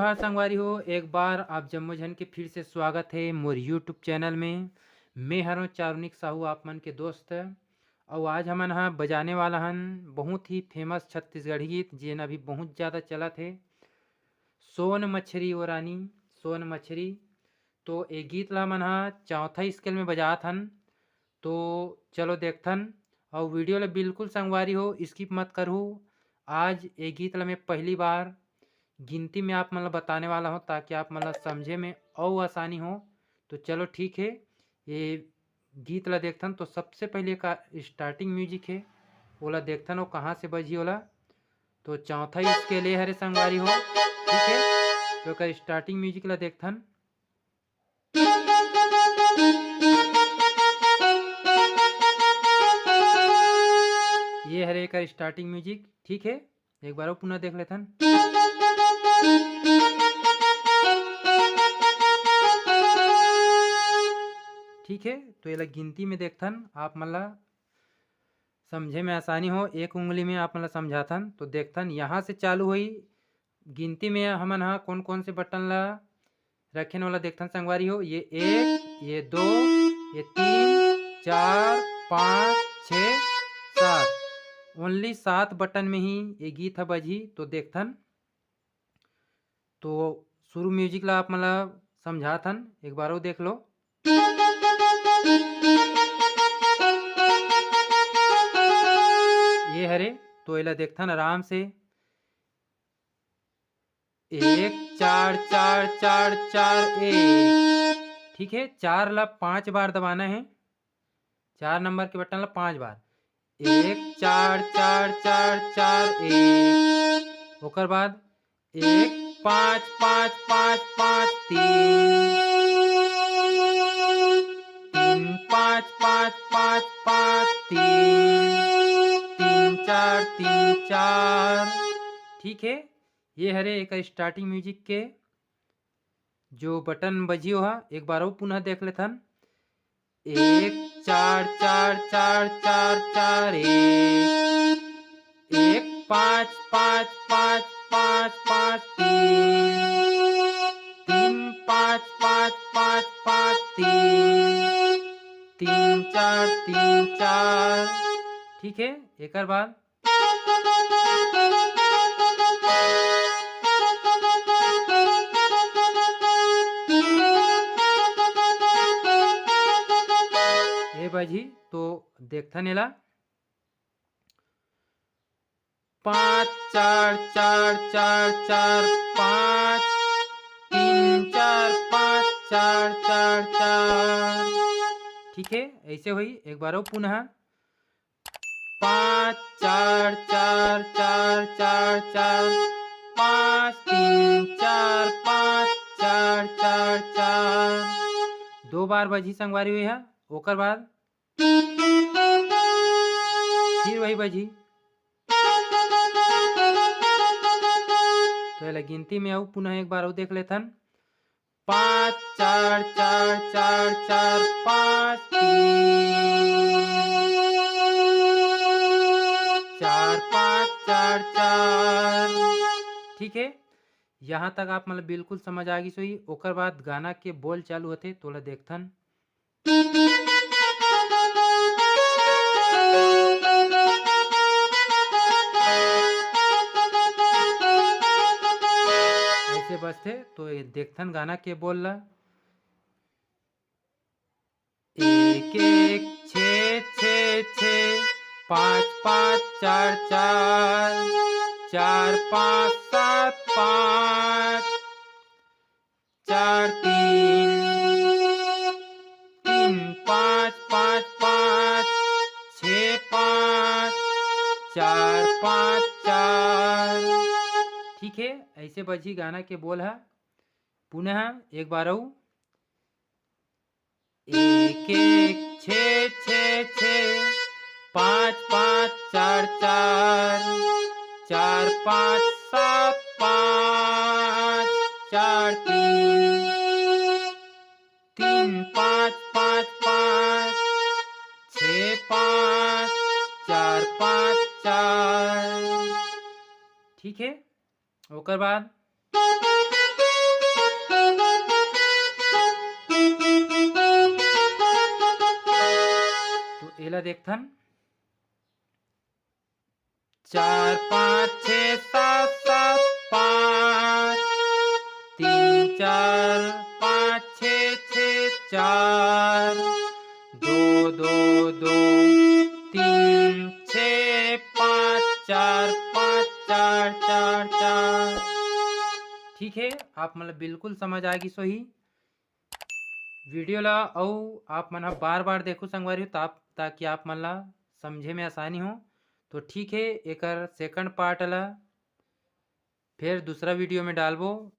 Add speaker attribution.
Speaker 1: जोहार संगवारी हो। एक बार आप जम्मो जन के फिर से स्वागत है मोर यूट्यूब चैनल में। मैं हरों चारुनिक साहू आप मन के दोस्त। और आज हमन हाँ बजाने वाला हन बहुत ही फेमस छत्तीसगढ़ी गीत जेन अभी बहुत ज़्यादा चलत है, सोन मछरी ओ रानी सोन मछरी। तो ये गीत ला मन हाँ चौथा स्केल में बजात हन। तो चलो देखथन और वीडियो ला बिल्कुल संगवारी हो स्किप मत करूँ। आज ये गीत ला मैं पहली बार गिनती में आप मतलब बताने वाला हूँ ताकि आप मतलब समझे में और आसानी हो। तो चलो ठीक है, ये गीत ला देखथन। तो सबसे पहले का स्टार्टिंग म्यूजिक है ओला देखथन और कहाँ से बजी ओला। तो चौथा इसके लिए हरे संगवारी हो, ठीक है। तो का स्टार्टिंग म्यूजिक ला देखथन। ये हरे का स्टार्टिंग म्यूजिक, ठीक है। एक बार और पुनः देख लेथन। ठीक है, तो ये गिनती में देखथन आप मतलब समझे में आसानी हो। एक उंगली में आप मतलब समझाथन। तो देखथन यहाँ से चालू हुई गिनती में हमन हाँ कौन कौन से बटन ला रखें वाला देखथन संगवारी हो। ये 1, ये 2, ये 3, 4, 5, 6, 7। ओनली 7 बटन में ही ये गीत है बजी। तो देखथन तो शुरू म्यूजिक ला आप मतलब समझाथन, एक बार और देख लो। ये हरे तो एला देखथन आराम से। 1 4 4 4 4 1, ठीक है। 4 ला 5 बार दबाना है, 4 नंबर के बटन ला 5 बार। 1 4 4 4 4 1। ओकर बाद 1 5 5 5 5 3 5 5 5 5 3 3 4 3 4, ठीक है। ये हरे एक स्टार्टिंग म्यूजिक के जो बटन बजी हो एक बार और पुनः देख लेथन। 1 4 4 4 4 4 1 1 5 5 5 5 5 3 5 5 5 5 3 3 4 3 4, ठीक है। एक बाद ए बजी। तो देखथन एला 5 4 4 4 4 5 3 4 5 4 4 4, ठीक है। ऐसे हुई एक बार और पुनः 5 4 4 4 4 4 5 3 4 5 4 4 4, 2 बार बजी संगवारी हुई है। ओकर बाद फिर वही बजी। तो ये गिनती में आऊ पुनः एक बार और देख लेथन। 5 4 4 4 4 5 3 4 5 4 4, ठीक है। यहाँ तक आप मतलब बिल्कुल समझ आ गई सोई। ओकर बाद गाना के बोल चालू होते तोला देखथन। ऐसे बजते तो ये देखथन गाना के बोल ला। 1 1 6 6 6 5 5 4 4 4 5 7 5 4 3 3 5 5 5 6 5 4 5 4, ठीक है। ऐसे बजी गाना के बोल है। पुनः एक बार आऊ 1 1 6 6 6 5 5 4 4 4 5 7 5 4 3 3 5 5 5 6 5 4 5 4, ठीक है। ओकर बाद एला देखथन 4 5 6 7 7 5 3 4 5 6 6 4 2 2 2 3 6 5 4 5 4 4 4। ठीक है, आप मतलब बिल्कुल समझ आ गई सोही वीडियो ला अउ आप मन बार बार देखो संगवारी ताकि आप मन ला समझे में आसानी हो। तो ठीक है, एकर सेकंड पार्ट ला फिर दूसरा वीडियो में डालबो।